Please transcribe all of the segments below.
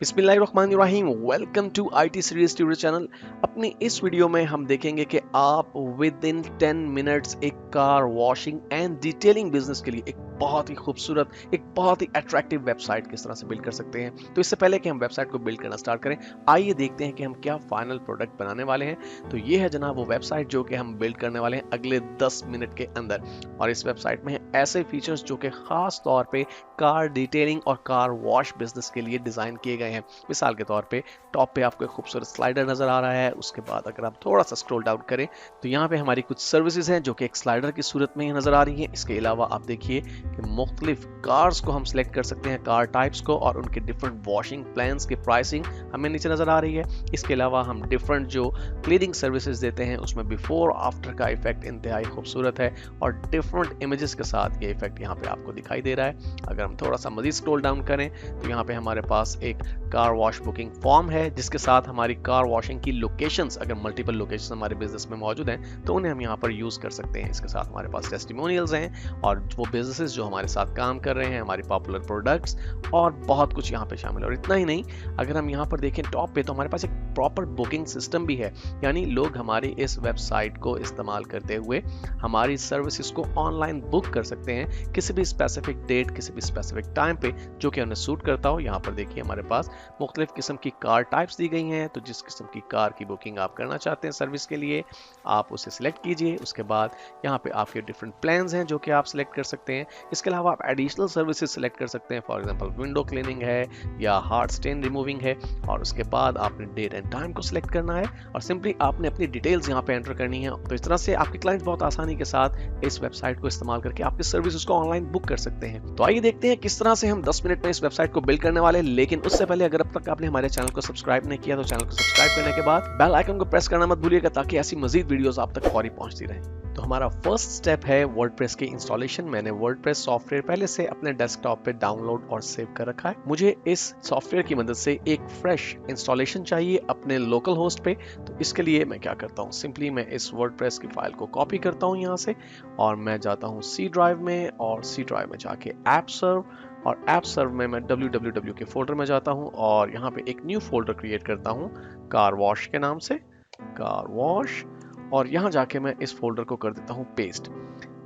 बिस्मिल्लाहिर्रहमानिर्रहीम। Welcome to IT series tutorial channel. अपनी इस वीडियो में हम देखेंगे कि आप विद इन 10 मिनट्स एक car washing and detailing business के लिए एक बहुत ही खूबसूरत, एक बहुत ही अट्रैक्टिव वेबसाइट किस तरह से बिल्ड कर सकते हैं। तो इससे पहले कि हम वेबसाइट को बिल्ड करना स्टार्ट करें, आइए देखते हैं कि हम क्या फाइनल प्रोडक्ट बनाने वाले हैं। तो ये है जनाब वो वेबसाइट जो कि हम बिल्ड करने वाले हैं अगले 10 मिनट के अंदर। और इस वेबसाइट में ऐसे फीचर्स जो कि खास तौर पे कार डिटेलिंग और कार वॉश बिजनेस के लिए डिजाइन किए गए हैं। मिसाल के तौर पे टॉप पे आपको एक खूबसूरत स्लाइडर नजर आ रहा है। उसके बाद अगर आप थोड़ा सा स्क्रॉल डाउन करें तो यहाँ पे हमारी कुछ सर्विसेज हैं जो कि एक स्लाइडर की सूरत में ही नजर आ रही हैं। इसके अलावा आप देखिए कि मुख्तलिफ कार्स को हम सिलेक्ट कर सकते हैं, कार टाइप्स को, और उनके डिफरेंट वॉशिंग प्लान्स की प्राइसिंग हमें नीचे नजर आ रही है। इसके अलावा हम डिफरेंट जो क्लीनिंग सर्विसेज देते हैं उसमें बिफोर आफ्टर का इफेक्ट इंतहाई खूबसूरत है और डिफरेंट इमेजेस के साथ ये इफेक्ट यहाँ पे आपको दिखाई दे रहा है। अगर हम थोड़ा सा मजीद स्क्रॉल डाउन करें तो यहाँ पे हमारे पास एक कार वॉश बुकिंग फॉर्म है जिसके साथ हमारी कार वॉशिंग की लोकेशंस, अगर मल्टीपल लोकेशंस हमारे बिजनेस में मौजूद हैं तो उन्हें हम यहाँ पर यूज कर सकते हैं। इसके साथ हमारे पास टेस्टिमोनियल्स हैं और वो बिजनेसेस जो हमारे साथ काम कर रहे हैं, हमारी पॉपुलर प्रोडक्ट्स और बहुत कुछ यहाँ पे शामिल है। और इतना ही नहीं, अगर हम यहाँ पर देखें टॉप पे तो हमारे पास एक प्रॉपर बुकिंग सिस्टम भी है, यानी लोग हमारी इस वेबसाइट को इस्तेमाल करते हुए हमारी सर्विसेज को ऑनलाइन बुक कर सकते हैं किसी भी स्पेसिफिक डेट, किसी भी स्पेसिफिक टाइम पे जो कि उन्हें सूट करता हो। यहाँ पर देखिए हमारे पास मुख्तलिफ किस्म की कार टाइप्स दी गई हैं, तो जिस किस्म की कार की बुकिंग आप करना चाहते हैं सर्विस के लिए आप उसे सिलेक्ट कीजिए। उसके बाद यहाँ पे आपके डिफरेंट प्लान्स हैं जो कि आप सिलेक्ट कर सकते हैं। इसके अलावा आप एडिशनल सर्विसेज सिलेक्ट कर सकते हैं, फॉर एग्जांपल विंडो क्लीनिंग है या हार्ड स्टेन रिमूविंग है। और उसके बाद आपने डेट एंड टाइम को सिलेक्ट करना है और सिंपली आपने अपनी डिटेल्स यहाँ पे एंटर करनी है। तो इस तरह से आपके क्लाइंट बहुत आसानी के साथ इस वेबसाइट को इस्तेमाल करके आपकी सर्विसेज को ऑनलाइन बुक कर सकते हैं। तो आइए देखते हैं किस तरह से हम 10 मिनट में इस वेबसाइट को बिल्ड करने वाले हैं। लेकिन उससे पहले अगर अब तक आपने हमारे चैनल को सब्सक्राइब नहीं किया तो चैनल को सब्सक्राइब करने के बाद बेल आइकन को प्रेस करना मत भूलिएगा ताकि ऐसी मजीद वीडियोस आप तक फौरी पहुंचती रहें। तो हमारा फर्स्ट स्टेप है वर्डप्रेस की इंस्टॉलेशन। मैंने वर्डप्रेस सॉफ्टवेयर पहले से अपने डेस्कटॉप पे डाउनलोड और सेव कर रखा है। मुझे इस सॉफ्टवेयर की मदद से एक फ्रेश इंस्टॉलेशन चाहिए अपने लोकल होस्ट पे। तो इसके लिए मैं क्या करता हूँ, सिंपली मैं इस वर्डप्रेस की फाइल को कॉपी करता हूँ यहाँ से और मैं जाता हूँ सी ड्राइव में, और सी ड्राइव में जाके ऐप सर्व, और ऐप सर्व में मैं www के फोल्डर में जाता हूँ और यहाँ पे एक न्यू फोल्डर क्रिएट करता हूँ कार वॉश के नाम से, कार वॉश। और यहाँ जाके मैं इस फोल्डर को कर देता हूँ पेस्ट।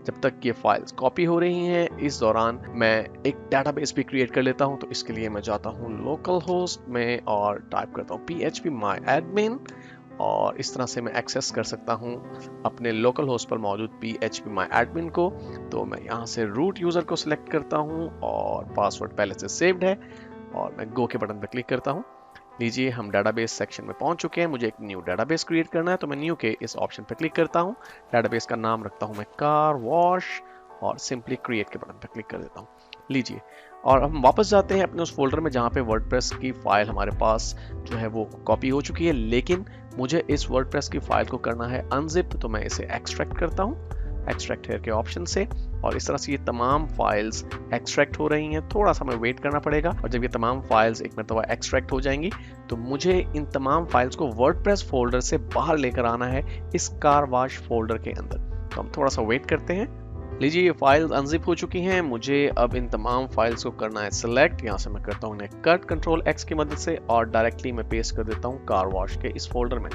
जब तक ये फाइल्स कॉपी हो रही हैं इस दौरान मैं एक डेटाबेस भी क्रिएट कर लेता हूँ। तो इसके लिए मैं जाता हूँ लोकल होस्ट में और टाइप करता हूँ php my admin, और इस तरह से मैं एक्सेस कर सकता हूँ अपने लोकल होस्ट पर मौजूद php my admin को। तो मैं यहाँ से रूट यूज़र को सिलेक्ट करता हूँ और पासवर्ड पहले से सेव्ड है और मैं गो के बटन पर क्लिक करता हूँ। लीजिए हम डेटाबेस सेक्शन में पहुंच चुके हैं। मुझे एक न्यू डेटाबेस क्रिएट करना है तो मैं न्यू के इस ऑप्शन पर क्लिक करता हूं। डेटाबेस का नाम रखता हूं मैं कार वॉश और सिंपली क्रिएट के बटन पर क्लिक कर देता हूं। लीजिए, और हम वापस जाते हैं अपने उस फोल्डर में जहां पे वर्डप्रेस की फाइल हमारे पास जो है वो कॉपी हो चुकी है, लेकिन मुझे इस वर्डप्रेस की फाइल को करना है अनजिप। तो मैं इसे एक्सट्रैक्ट करता हूँ एक्सट्रैक्ट हेयर के ऑप्शन से, और इस तरह से ये तमाम फाइल्स एक्सट्रैक्ट हो रही हैं। थोड़ा सा हमें वेट करना पड़ेगा और जब ये तमाम फाइल्स एक मरतबा एक्सट्रैक्ट हो जाएंगी तो मुझे इन तमाम फाइल्स को वर्डप्रेस फोल्डर से बाहर लेकर आना है इस कार वॉश फोल्डर के अंदर। तो हम थोड़ा सा वेट करते हैं। लीजिए, ये फाइल्स अनजिप हो चुकी हैं। मुझे अब इन तमाम फाइल्स को करना है सिलेक्ट। यहाँ से मैं करता हूँ इन्हें कट कंट्रोल एक्स की मदद से और डायरेक्टली मैं पेस्ट कर देता हूँ कार वॉश के इस फोल्डर में।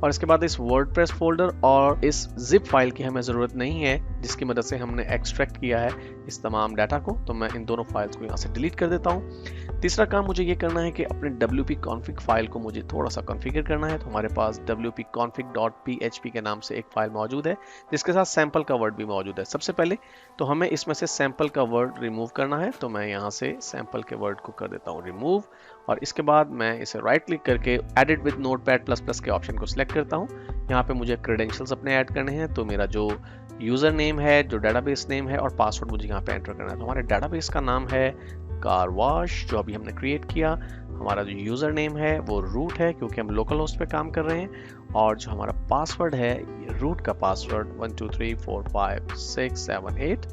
और इसके बाद इस वर्डप्रेस फोल्डर और इस जिप फाइल की हमें ज़रूरत नहीं है जिसकी मदद से हमने एक्सट्रैक्ट किया है इस तमाम डाटा को। तो मैं इन दोनों फाइल्स को यहाँ से डिलीट कर देता हूँ। तीसरा काम मुझे ये करना है कि अपने wp config फाइल को मुझे थोड़ा सा कॉन्फ़िगर करना है। तो हमारे पास wp config.php के नाम से एक फाइल मौजूद है जिसके साथ सैंपल का वर्ड भी मौजूद है। सबसे पहले तो हमें इसमें से सैंपल का वर्ड रिमूव करना है। तो मैं यहाँ से सैंपल के वर्ड को कर देता हूँ रिमूव, और इसके बाद मैं इसे राइट क्लिक करके edit with notepad plus plus के ऑप्शन को सिलेक्ट करता हूँ। यहाँ पे मुझे क्रेडेंशियल्स अपने ऐड करने हैं। तो मेरा जो यूज़र नेम है, जो डेटाबेस नेम है और पासवर्ड मुझे यहाँ पे एंटर करना है। तो हमारे डेटाबेस का नाम है कार वॉश जो अभी हमने क्रिएट किया। हमारा जो यूज़र नेम है वो रूट है क्योंकि हम लोकल होस्ट पे काम कर रहे हैं, और जो हमारा पासवर्ड है ये रूट का पासवर्ड 1 2 3 4 5 6 7 8।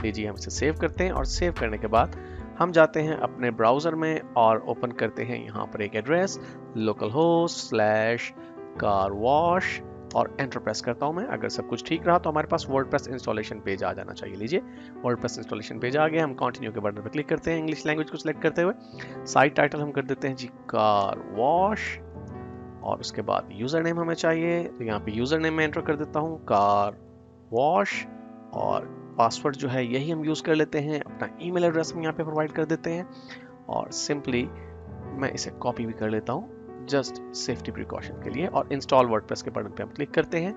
लीजिए हम इसे सेव करते हैं और सेव करने के बाद हम जाते हैं अपने ब्राउज़र में और ओपन करते हैं यहाँ पर एक एड्रेस localhost/carwash और एंटर प्रेस करता हूं मैं। अगर सब कुछ ठीक रहा तो हमारे पास वर्डप्रेस इंस्टॉलेशन पेज आ जाना चाहिए। लीजिए वर्डप्रेस इंस्टॉलेशन पेज आ गया। हम कंटिन्यू के बटन पर क्लिक करते हैं इंग्लिश लैंग्वेज को सिलेक्ट करते हुए। साइट टाइटल हम कर देते हैं जी कार वॉश, और उसके बाद यूजर नेम हमें चाहिए, तो यहाँ पे यूजर नेम में एंटर कर देता हूँ कार वॉश, और पासवर्ड जो है यही हम यूज कर लेते हैं। अपना ईमेल एड्रेस हम यहाँ पे प्रोवाइड कर देते हैं, और सिंपली मैं इसे कॉपी भी कर लेता हूँ जस्ट सेफ्टी प्रिकॉशन के लिए, और इंस्टॉल वर्डप्रेस के बटन पे हम क्लिक करते हैं।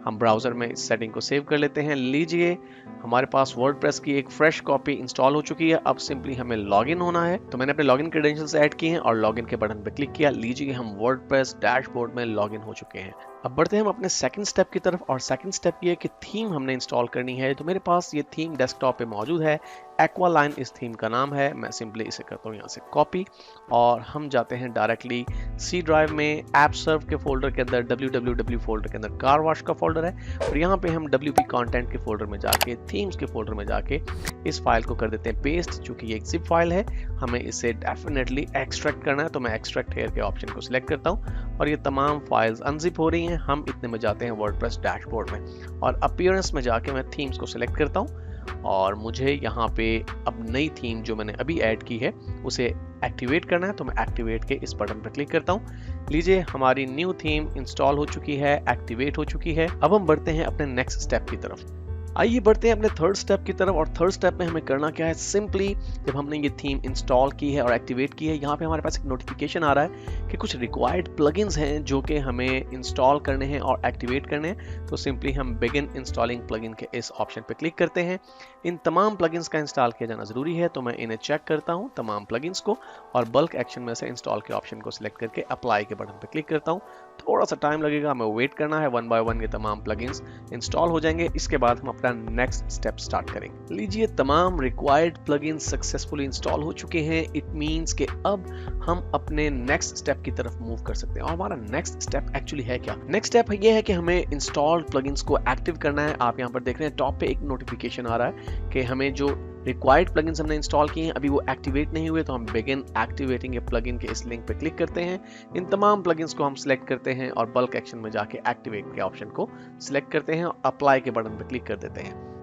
हम ब्राउजर में इस सेटिंग को सेव कर लेते हैं। लीजिए हमारे पास वर्डप्रेस की एक फ्रेश कॉपी इंस्टॉल हो चुकी है। अब सिंपली हमें लॉगिन होना है, तो मैंने अपने लॉगिन क्रेडेंशियल्स ऐड किए हैं और लॉगिन के बटन पे क्लिक किया। लीजिए हम वर्डप्रेस डैशबोर्ड में लॉगिन हो चुके हैं। अब बढ़ते हैं हम अपने सेकंड स्टेप की तरफ, और सेकंड स्टेप ये है कि थीम हमने इंस्टॉल करनी है। तो मेरे पास ये थीम डेस्कटॉप पे मौजूद है, एक्वालाइन इस थीम का नाम है। मैं सिंपली इसे करता हूँ यहाँ से कॉपी, और हम जाते हैं डायरेक्टली सी ड्राइव में ऐप सर्व के फोल्डर के अंदर, www फोल्डर के अंदर कार वॉश का फोल्डर है, और यहाँ पे हम wp कंटेंट के फोल्डर में जाके, थीम्स के फोल्डर में जाके इस फाइल को कर देते हैं पेस्ट। चूंकि ये एक जिप फाइल है, हमें इसे डेफिनेटली एक्सट्रैक्ट करना है, तो मैं एक्सट्रैक्ट हेयर के ऑप्शन को सिलेक्ट करता हूँ, और ये तमाम फाइल्स अनजिप हो रही हैं। हम इतने में जाते हैं वर्डप्रेस डैशबोर्ड में, और अपीयरेंस में जाके मैं थीम्स को सिलेक्ट करता हूँ, और मुझे यहाँ पे अब नई थीम जो मैंने अभी ऐड की है उसे एक्टिवेट करना है, तो मैं एक्टिवेट के इस बटन पर क्लिक करता हूँ। लीजिए हमारी न्यू थीम इंस्टॉल हो चुकी है, एक्टिवेट हो चुकी है। अब हम बढ़ते हैं अपने नेक्स्ट स्टेप की तरफ। आइए बढ़ते हैं अपने थर्ड स्टेप की तरफ, और थर्ड स्टेप में हमें करना क्या है, सिंपली जब हमने ये थीम इंस्टॉल की है और एक्टिवेट की है, यहाँ पे हमारे पास एक नोटिफिकेशन आ रहा है कि कुछ रिक्वायर्ड प्लगइन्स हैं जो कि हमें इंस्टॉल करने हैं और एक्टिवेट करने हैं। तो सिंपली हम बिगिन इंस्टॉलिंग प्लगइन के इस ऑप्शन पे क्लिक करते हैं। इन तमाम प्लगइन्स का इंस्टॉल किया जाना जरूरी है, तो मैं इन्हें चेक करता हूँ तमाम प्लगइन्स को, और बल्क एक्शन में से इंस्टॉल के ऑप्शन को सिलेक्ट करके अप्लाई के बटन पे क्लिक करता हूँ। थोड़ा सा टाइम लगेगा, हमें वेट करना है, 1 बाय 1 ये तमाम प्लगइन्स इंस्टॉल हो जाएंगे। इसके बाद हम अपना नेक्स्ट स्टेप स्टार्ट करेंगे। लीजिए तमाम रिक्वायर्ड प्लगइन्स सक्सेसफुली इंस्टॉल हो चुके हैं। इट मींस कि अब हम अपने नेक्स्ट स्टेप की तरफ मूव कर सकते हैं। और हमारा नेक्स्ट स्टेप एक्चुअली है क्या? नेक्स्ट स्टेप ये है कि हमें इंस्टॉल्ड प्लगइन्स को एक्टिव करना है। आप यहाँ पर देख रहे हैं टॉप पे एक नोटिफिकेशन आ रहा है कि हमें जो रिक्वायर्ड प्लगइन्स हमने इंस्टॉल किए हैं अभी वो एक्टिवेट नहीं हुए, तो हम बिगिन एक्टिवेटिंग ए प्लगइन के इस लिंक पे क्लिक करते हैं। इन तमाम प्लगइन्स को हम सिलेक्ट करते हैं और बल्क एक्शन में जाके एक्टिवेट के ऑप्शन को सिलेक्ट करते हैं और अप्लाई के बटन पे क्लिक कर देते हैं।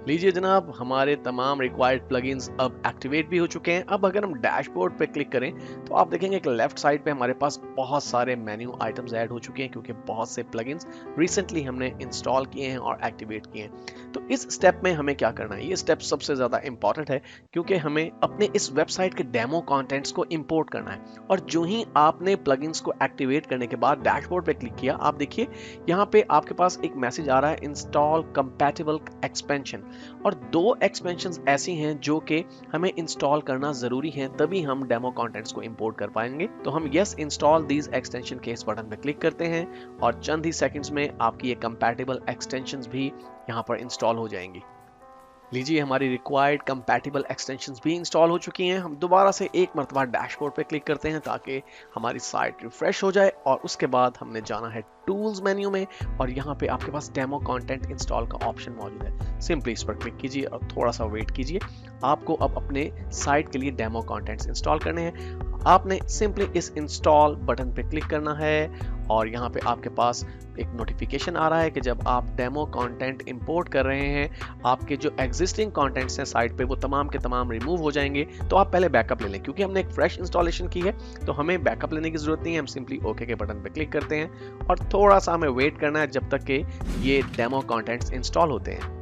लीजिए जनाब हमारे तमाम रिक्वायर्ड प्लगइन्स अब एक्टिवेट भी हो चुके हैं। अब अगर हम डैशबोर्ड पे क्लिक करें तो आप देखेंगे कि लेफ्ट साइड पे हमारे पास बहुत सारे मेन्यू आइटम्स ऐड हो चुके हैं, क्योंकि बहुत से प्लगइन्स रिसेंटली हमने इंस्टॉल किए हैं और एक्टिवेट किए हैं। तो इस स्टेप में हमें क्या करना है? ये स्टेप सबसे ज्यादा इंपॉर्टेंट है, क्योंकि हमें अपने इस वेबसाइट के डेमो कंटेंट्स को इंपोर्ट करना है। और जो ही आपने प्लगइन्स को एक्टिवेट करने के बाद डैशबोर्ड पे क्लिक किया, आप देखिए यहाँ पे आपके पास एक मैसेज आ रहा है, इंस्टॉल कंपैटिबल एक्सपेंशन। और 2 एक्सपेंशंस ऐसी हैं जो कि हमें इंस्टॉल करना जरूरी है, तभी हम डेमो कंटेंट्स को इंपोर्ट कर पाएंगे। तो हम यस इंस्टॉल दीज एक्सटेंशन के इस बटन पे क्लिक करते हैं और चंद ही सेकंड्स में आपकी ये कंपैटिबल एक्सटेंशंस भी यहाँ पर इंस्टॉल हो जाएंगी। लीजिए हमारी रिक्वायर्ड कंपैटिबल एक्सटेंशंस भी इंस्टॉल हो चुकी हैं। हम दोबारा से एक मरतबा डैशबोर्ड पे क्लिक करते हैं ताकि हमारी साइट रिफ्रेश हो जाए, और उसके बाद हमने जाना है टूल्स मेन्यू में, और यहाँ पे आपके पास डेमो कंटेंट इंस्टॉल का ऑप्शन मौजूद है। सिंपली इस पर क्लिक कीजिए और थोड़ा सा वेट कीजिए। आपको अब अपने साइट के लिए डेमो कंटेंट्स इंस्टॉल करने हैं। आपने सिंपली इस इंस्टॉल बटन पे क्लिक करना है, और यहाँ पे आपके पास एक नोटिफिकेशन आ रहा है कि जब आप डेमो कंटेंट इंपोर्ट कर रहे हैं, आपके जो एग्जिस्टिंग कंटेंट्स हैं साइट पे वो तमाम के तमाम रिमूव हो जाएंगे। तो आप पहले बैकअप ले लें, क्योंकि हमने एक फ्रेश इंस्टॉलेशन की है तो हमें बैकअप लेने की जरूरत नहीं है। हम सिंपली ओके के बटन पे क्लिक करते हैं और थोड़ा सा हमें वेट करना है जब तक कि ये डेमो कंटेंट्स इंस्टॉल होते हैं।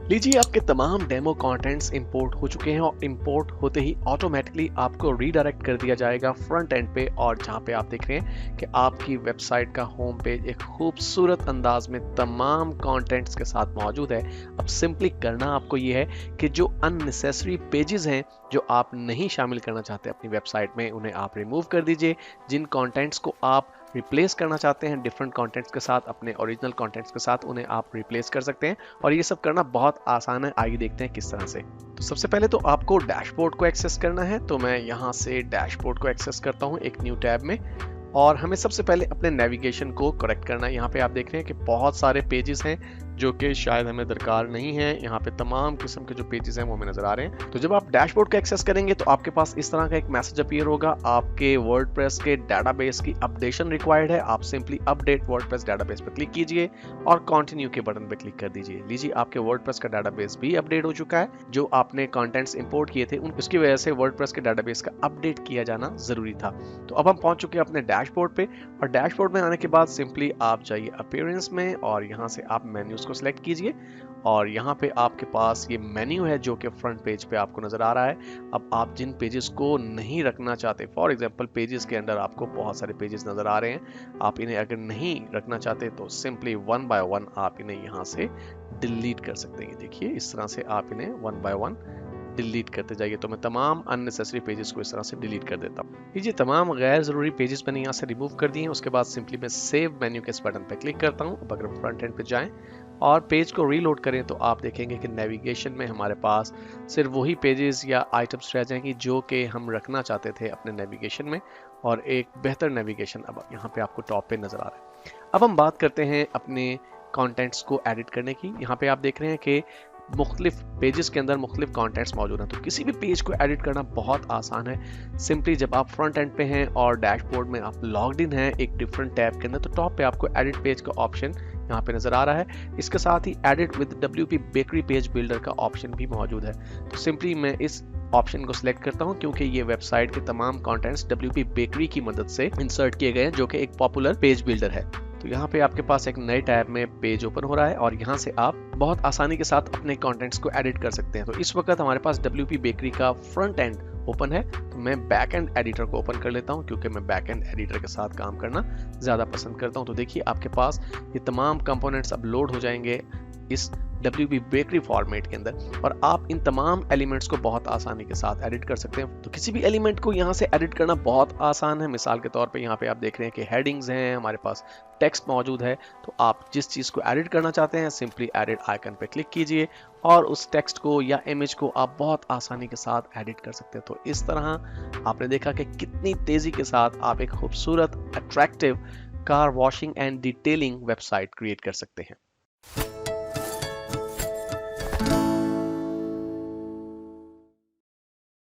लीजिए आपके तमाम डेमो कंटेंट्स इंपोर्ट हो चुके हैं, और इंपोर्ट होते ही ऑटोमेटिकली आपको रीडायरेक्ट कर दिया जाएगा फ्रंट एंड पे, और जहां पे आप देख रहे हैं कि आपकी वेबसाइट का होम पेज एक खूबसूरत अंदाज में तमाम कंटेंट्स के साथ मौजूद है। अब सिंपली करना आपको ये है कि जो अननेसेसरी पेजेस हैं जो आप नहीं शामिल करना चाहते अपनी वेबसाइट में, उन्हें आप रिमूव कर दीजिए। जिन कंटेंट्स को आप रिप्लेस करना चाहते हैं डिफरेंट कंटेंट्स के साथ, अपने ओरिजिनल कंटेंट्स के साथ, उन्हें आप रिप्लेस कर सकते हैं। और ये सब करना बहुत आसान है। आइए देखते हैं किस तरह से। तो सबसे पहले तो आपको डैशबोर्ड को एक्सेस करना है, तो मैं यहाँ से डैशबोर्ड को एक्सेस करता हूँ एक न्यू टैब में, और हमें सबसे पहले अपने नेविगेशन को करेक्ट करना है। यहाँ पे आप देख रहे हैं कि बहुत सारे पेजेस हैं जो कि शायद हमें दरकार नहीं है। यहाँ पे तमाम किस्म के जो पेजेस हैं वो हमें नजर आ रहे हैं। तो जब आप डैशबोर्ड को एक्सेस करेंगे तो आपके पास इस तरह का एक मैसेज अपीयर होगा, आपके वर्डप्रेस के डाटाबेस की अपडेशन रिक्वायर्ड है। आप सिंपली अपडेट वर्डप्रेस डाटाबेस पर क्लिक कीजिए और कंटिन्यू के बटन पर क्लिक कर दीजिए। लीजिए, आपके वर्डप्रेस का डाटाबेस भी अपडेट हो चुका है। जो आपने कंटेंट्स इंपोर्ट किए थे उसकी वजह से वर्डप्रेस के डाटाबेस का अपडेट किया जाना जरूरी था। तो अब हम पहुंच चुके हैं अपने डैशबोर्ड पे, और डैशबोर्ड में आने के बाद सिंपली आप जाइए अपीयरेंस में और यहाँ से आप मेन्यूज को सिलेक्ट कीजिए, और यहाँ पे आपके पास ये मेन्यू है जो कि फ्रंट पेज पे आपको नजर आ रहा है। अब आप जिन पेजेस को नहीं रखना चाहते, फॉर एग्जांपल पेजेस के अंदर आपको बहुत सारे पेजेस नजर आ रहे हैं, आप इन्हें अगर नहीं रखना चाहते तो सिंपली वन बाय वन आप इन्हें यहाँ से डिलीट कर सकते हैं। देखिए, इस तरह से आप इन्हें वन बाय वन डिलीट करते जाइए। तो मैं तमाम अननेसेसरी पेजेस को इस तरह से डिलीट कर देता हूँ। ये तमाम गैर जरूरी पेजेस मैंने यहाँ से रिमूव कर दिए हैं। उसके बाद सिंपली मैं सेव मेन्यू के इस बटन पर क्लिक करता हूँ। अब अगर फ्रंट एंड पे जाएं और पेज को रीलोड करें तो आप देखेंगे कि नेविगेशन में हमारे पास सिर्फ वही पेजेस या आइटम्स रह जाएंगी जो कि हम रखना चाहते थे अपने नेविगेशन में, और एक बेहतर नेविगेशन अब यहाँ पे आपको टॉप पे नजर आ रहा है। अब हम बात करते हैं अपने कंटेंट्स को एडिट करने की। यहाँ पे आप देख रहे हैं कि मुख्तलिफ पेजेस के अंदर मुख्तलिफ कंटेंट्स मौजूद हैं। तो किसी भी पेज को एडिट करना बहुत आसान है। सिंपली जब आप फ्रंट एंड पे हैं और डैशबोर्ड में आप लॉग्ड इन हैं एक डिफरेंट टैब के अंदर, तो टॉप पे आपको एडिट पेज का ऑप्शन यहाँ पे नजर आ रहा है। इसके साथ ही edit with WP bakery page builder का ऑप्शन भी मौजूद है। तो सिंपली मैं इस ऑप्शन को सिलेक्ट करता हूं क्योंकि ये वेबसाइट के तमाम कंटेंट्स WP बेकरी की मदद से इंसर्ट किए गए हैं, जो कि एक पॉपुलर पेज बिल्डर है। तो यहाँ पे आपके पास एक नए टैब में पेज ओपन हो रहा है और यहाँ से आप बहुत आसानी के साथ अपने कंटेंट्स को एडिट कर सकते हैं। तो इस वक्त हमारे पास WP बेकरी का फ्रंट एंड ओपन है, तो मैं बैक एंड एडिटर को ओपन कर लेता हूं क्योंकि मैं बैक एंड एडिटर के साथ काम करना ज़्यादा पसंद करता हूं। तो देखिए, आपके पास ये तमाम कंपोनेंट्स अब लोड हो जाएंगे इस WP बेकरी फॉर्मेट के अंदर, और आप इन तमाम एलिमेंट्स को बहुत आसानी के साथ एडिट कर सकते हैं। तो किसी भी एलिमेंट को यहाँ से एडिट करना बहुत आसान है। मिसाल के तौर पे यहाँ पे आप देख रहे हैं कि हेडिंग्स हैं, हमारे पास टेक्स्ट मौजूद है। तो आप जिस चीज़ को एडिट करना चाहते हैं सिंपली एडिट आइकन पे क्लिक कीजिए और उस टेक्स्ट को या इमेज को आप बहुत आसानी के साथ एडिट कर सकते हैं। तो इस तरह आपने देखा कि कितनी तेज़ी के साथ आप एक खूबसूरत attractive car washing and detailing website create कर सकते हैं।